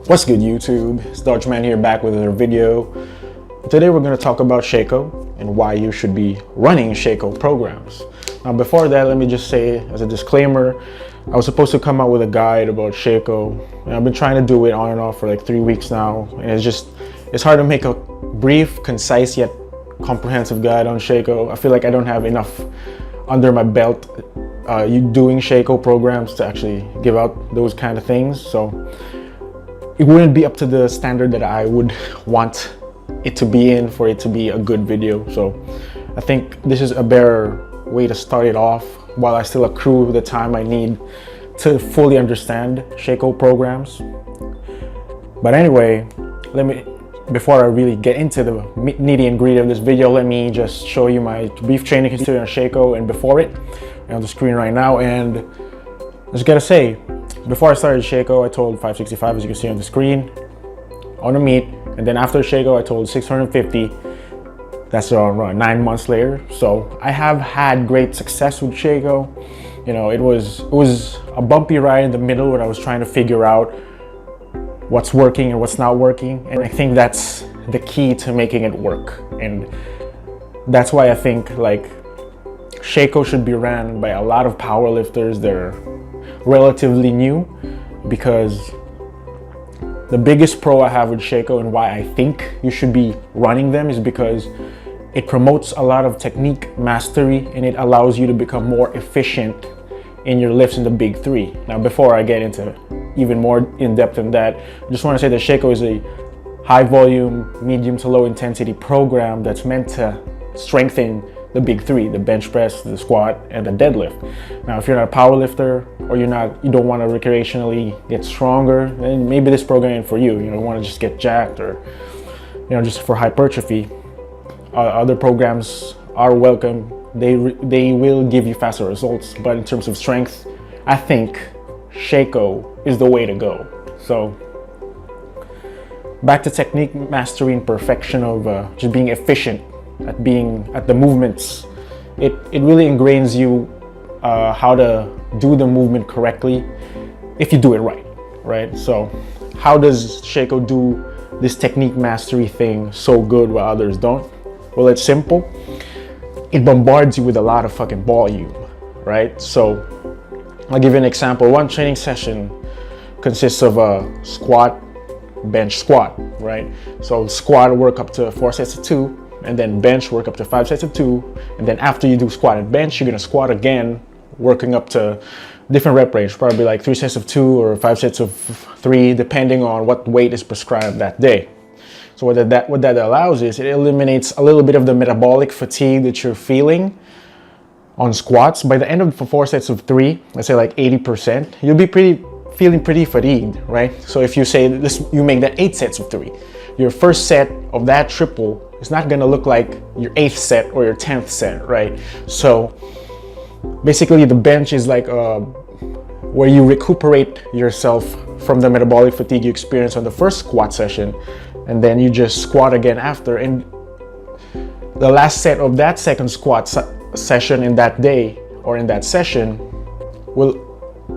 What's good, YouTube? It's Dodgeman here, back with another video. Today we're going to talk about Sheiko and why you should be running Sheiko programs. Now before that, let me just say as a disclaimer, I was supposed to come out with a guide about Sheiko, and I've been trying to do it on and off for like 3 weeks now, and it's hard to make a brief, concise yet comprehensive guide on Sheiko. I feel like I don't have enough under my belt doing Sheiko programs to actually give out those kind of things, so it wouldn't be up to the standard that I would want it to be in for it to be a good video. So I think this is a better way to start it off while I still accrue the time I need to fully understand Sheiko programs. But anyway, before I really get into the nitty and gritty of this video, let me just show you my brief training history on Sheiko and before it on the screen right now. And I just gotta say, before I started Sheiko, I told 565, as you can see on the screen, on a meet, and then after Sheiko, I told 650. That's around 9 months later. So I have had great success with Sheiko. You know, it was a bumpy ride in the middle where I was trying to figure out what's working and what's not working, and I think that's the key to making it work. And that's why I think like Sheiko should be ran by a lot of powerlifters. They're relatively new, because the biggest pro I have with Sheiko and why I think you should be running them is because it promotes a lot of technique mastery and it allows you to become more efficient in your lifts in the big three. Now, before I get into even more in depth than that, I just want to say that Sheiko is a high volume, medium to low intensity program that's meant to strengthen the big three: the bench press, the squat, and the deadlift. Now, if you're not a power lifter or you don't want to recreationally get stronger, then maybe this program ain't for you. You don't want to just get jacked or, just for hypertrophy. Other programs are welcome. They will give you faster results, but in terms of strength, I think Sheiko is the way to go. So back to technique mastery and perfection of just being efficient at the movements. It really ingrains you how to do the movement correctly if you do it right? So how does Sheiko do this technique mastery thing so good while others don't? Well, it's simple. It bombards you with a lot of fucking volume, right? So I'll give you an example. One training session consists of a squat, bench, squat, right? So squat work up to 4 sets of 2, and then bench work up to 5 sets of 2, and then after you do squat and bench, you're gonna squat again, working up to different rep range, probably like 3 sets of 2 or 5 sets of 3, depending on what weight is prescribed that day. So what that allows is it eliminates a little bit of the metabolic fatigue that you're feeling on squats. By the end of 4 sets of 3, let's say like 80%, you'll be feeling pretty fatigued, right? So if you say this, you make that 8 sets of 3, your first set of that triple is not gonna look like your 8th set or your 10th set, right? So basically the bench is like where you recuperate yourself from the metabolic fatigue you experienced on the first squat session, and then you just squat again after, and the last set of that second squat session in that day or in that session will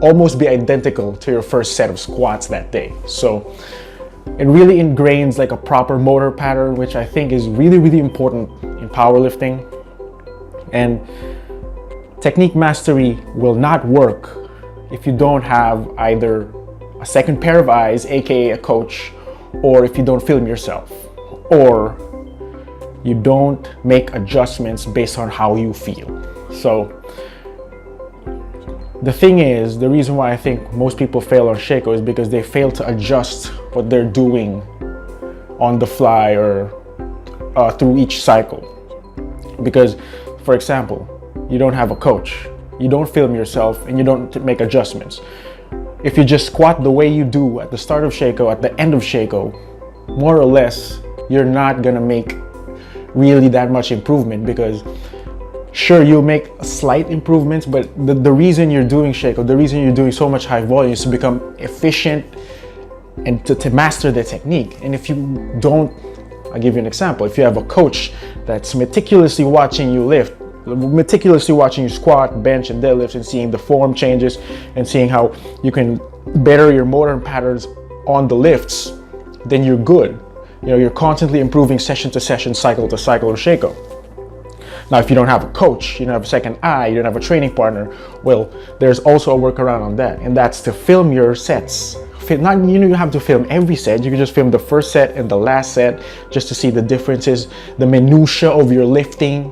almost be identical to your first set of squats that day. So it really ingrains like a proper motor pattern, which I think is really, really important in powerlifting. And technique mastery will not work if you don't have either a second pair of eyes, aka a coach, or if you don't film yourself, or you don't make adjustments based on how you feel. So the thing is, the reason why I think most people fail on Sheiko is because they fail to adjust what they're doing on the fly or through each cycle. Because, for example, you don't have a coach, you don't film yourself, and you don't make adjustments. If you just squat the way you do at the start of Sheiko, at the end of Sheiko, more or less, you're not gonna make really that much improvement, because sure, you'll make slight improvements, but the reason you're doing Sheiko, the reason you're doing so much high volume is to become efficient and to master the technique. And if you don't, I'll give you an example. If you have a coach that's meticulously watching you lift, meticulously watching you squat, bench, and deadlift, and seeing the form changes and seeing how you can better your motor patterns on the lifts, then you're good. You know, you're constantly improving session to session, cycle to cycle of Sheiko. Now, if you don't have a coach, you don't have a second eye, you don't have a training partner, well, there's also a workaround on that, and that's to film your sets. Not, you know, you have to film every set. You can just film the first set and the last set just to see the differences, the minutia of your lifting.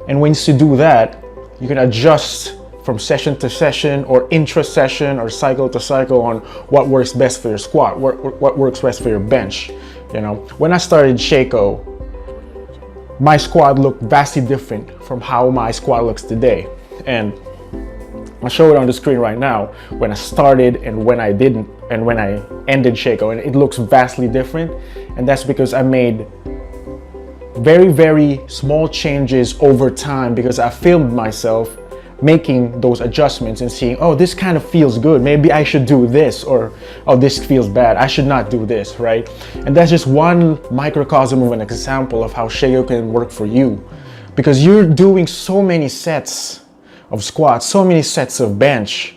And once you do that, you can adjust from session to session or intra-session or cycle to cycle on what works best for your squat, what works best for your bench. You know, when I started Sheiko, my squat looked vastly different from how my squat looks today. And I'll show it on the screen right now when I started and when I didn't, and when I ended Sheiko, and it looks vastly different. And that's because I made very, very small changes over time, because I filmed myself making those adjustments and seeing, oh, this kind of feels good, maybe I should do this, or oh, this feels bad, I should not do this, right? And that's just one microcosm of an example of how Sheiko can work for you, because you're doing so many sets of squats, so many sets of bench,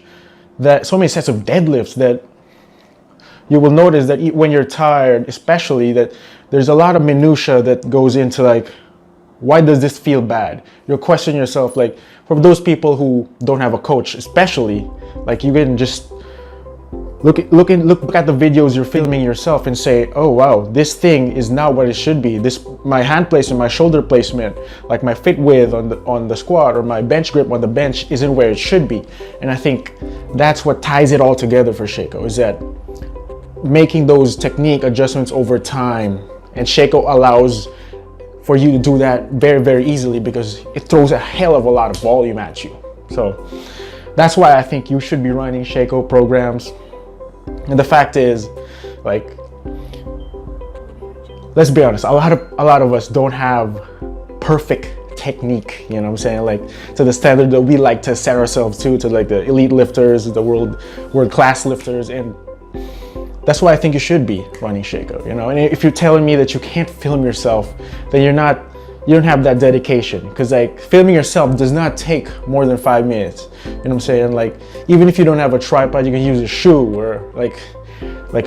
so many sets of deadlifts, that you will notice that when you're tired, especially, that there's a lot of minutia that goes into, like, why does this feel bad? You'll question yourself, like, for those people who don't have a coach, especially, like, you can just look at the videos you're filming yourself and say, oh wow, this thing is not what it should be. My hand placement, my shoulder placement, like my fit width on the squat, or my bench grip on the bench isn't where it should be. And I think that's what ties it all together for Sheiko, is that making those technique adjustments over time. And Sheiko allows for you to do that very, very easily, because it throws a hell of a lot of volume at you. So that's why I think you should be running Sheiko programs. And the fact is, like, let's be honest, a lot of us don't have perfect technique, you know what I'm saying, like, to the standard that we like to set ourselves to like the elite lifters, the world class lifters. And that's why I think you should be running Sheiko, you know. And if you're telling me that you can't film yourself, then you don't have that dedication, because, like, filming yourself does not take more than 5 minutes. You know what I'm saying? Like, even if you don't have a tripod, you can use a shoe or like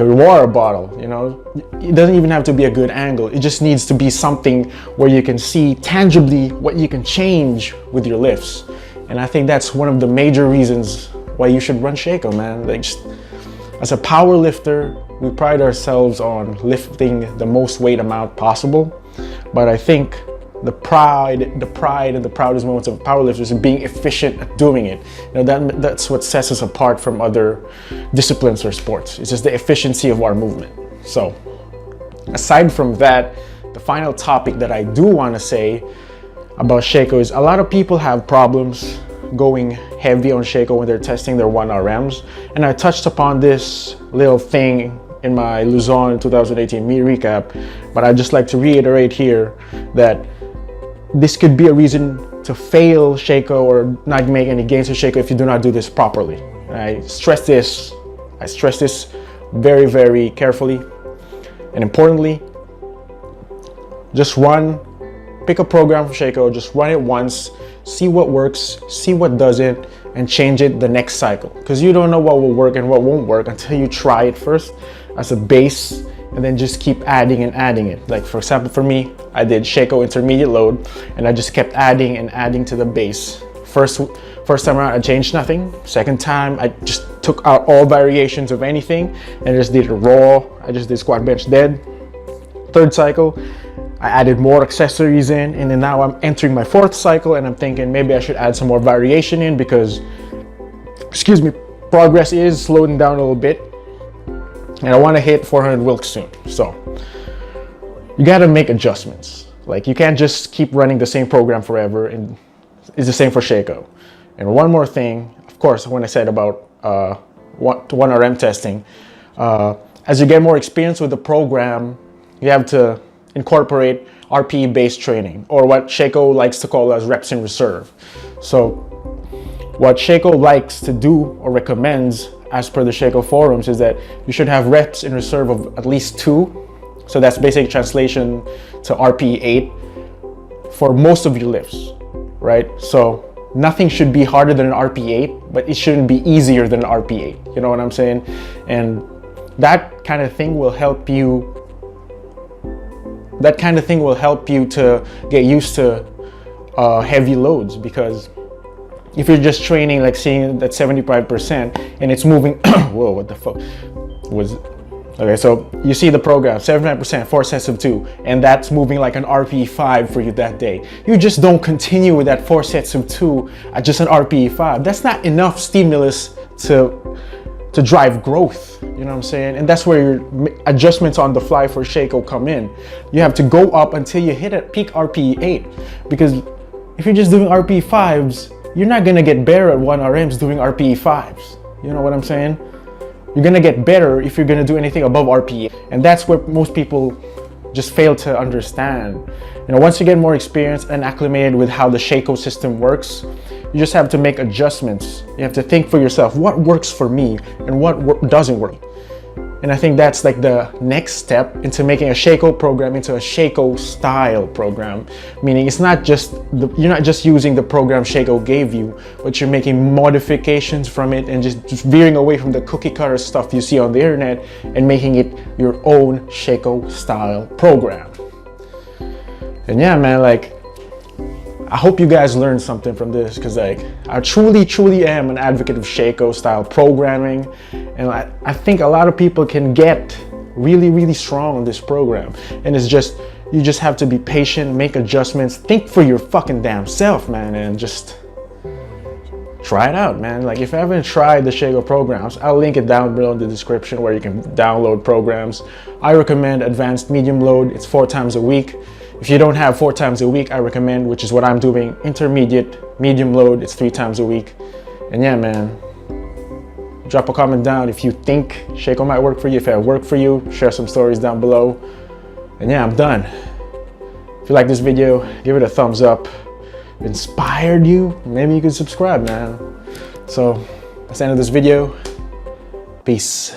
a water bottle, you know. It doesn't even have to be a good angle. It just needs to be something where you can see tangibly what you can change with your lifts. And I think that's one of the major reasons why you should run Sheiko, man. Like, just, as a power lifter, we pride ourselves on lifting the most weight amount possible. But I think the pride and the proudest moments of powerlifters is being efficient at doing it. You know, that's what sets us apart from other disciplines or sports. It's just the efficiency of our movement. So aside from that, the final topic that I do want to say about Sheiko is a lot of people have problems going heavy on Sheiko when they're testing their 1RMs. And I touched upon this little thing in my Luzon 2018 meet recap, but I'd just like to reiterate here that this could be a reason to fail Sheiko or not make any gains in Sheiko if you do not do this properly. I stress this very, very carefully and importantly. Just pick a program for Sheiko, just run it once, see what works, see what doesn't, and change it the next cycle. Because you don't know what will work and what won't work until you try it first as a base, and then just keep adding and adding it. Like, for example, for me, I did Sheiko intermediate load, and I just kept adding and adding to the base. First time around, I changed nothing. Second time, I just took out all variations of anything and just did it raw. I just did squat, bench, dead. Third cycle, I added more accessories in, and then now I'm entering my fourth cycle, and I'm thinking maybe I should add some more variation in because, progress is slowing down a little bit, and I want to hit 400 Wilks soon. So you got to make adjustments. Like, you can't just keep running the same program forever, and it's the same for Sheiko. And one more thing, of course, when I said about 1RM testing, as you get more experience with the program, you have to incorporate RPE based training, or what Sheiko likes to call as reps in reserve. So what Sheiko likes to do or recommends as per the Sheiko forums is that you should have reps in reserve of at least 2. So that's basic translation to RPE 8 for most of your lifts, right? So nothing should be harder than an RPE 8, but it shouldn't be easier than an RPE 8. You know what I'm saying? And that kind of thing will help you. That kind of thing will help you to get used to heavy loads, because if you're just training, like seeing that 75% and it's moving, whoa, what the fuck was, okay, so you see the program, 75%, 4 sets of 2, and that's moving like an RPE 5 for you that day. You just don't continue with that 4 sets of 2 at just an RPE 5. That's not enough stimulus to drive growth, you know what I'm saying? And that's where your adjustments on the fly for Sheiko come in. You have to go up until you hit a peak RPE 8, because if you're just doing RPE 5s, you're not gonna get better at 1RMs doing RPE 5s. You know what I'm saying? You're gonna get better if you're gonna do anything above RPE. And that's where most people just fail to understand. You know, once you get more experience and acclimated with how the Sheiko system works, you just have to make adjustments. You have to think for yourself, what works for me and what doesn't work. And I think that's like the next step into making a Sheiko program into a Sheiko style program. Meaning it's not just, you're not just using the program Sheiko gave you, but you're making modifications from it and just veering away from the cookie cutter stuff you see on the internet and making it your own Sheiko style program. And yeah, man, like, I hope you guys learned something from this, because like I truly am an advocate of Sheiko style programming, and I think a lot of people can get really strong on this program. And it's just, you just have to be patient, make adjustments, think for your fucking damn self, man, and just try it out, man. Like, if you haven't tried the Sheiko programs, I'll link it down below in the description where you can download programs. I recommend advanced medium load. It's 4 times a week. If you don't have 4 times a week, I recommend, which is what I'm doing, intermediate medium load. It's 3 times a week. And yeah, man, drop a comment down if you think Sheiko might work for you. If it worked for you, share some stories down below. And yeah, I'm done. If you like this video, give it a thumbs up. If it inspired you, maybe you can subscribe, man. So that's the end of this video. Peace.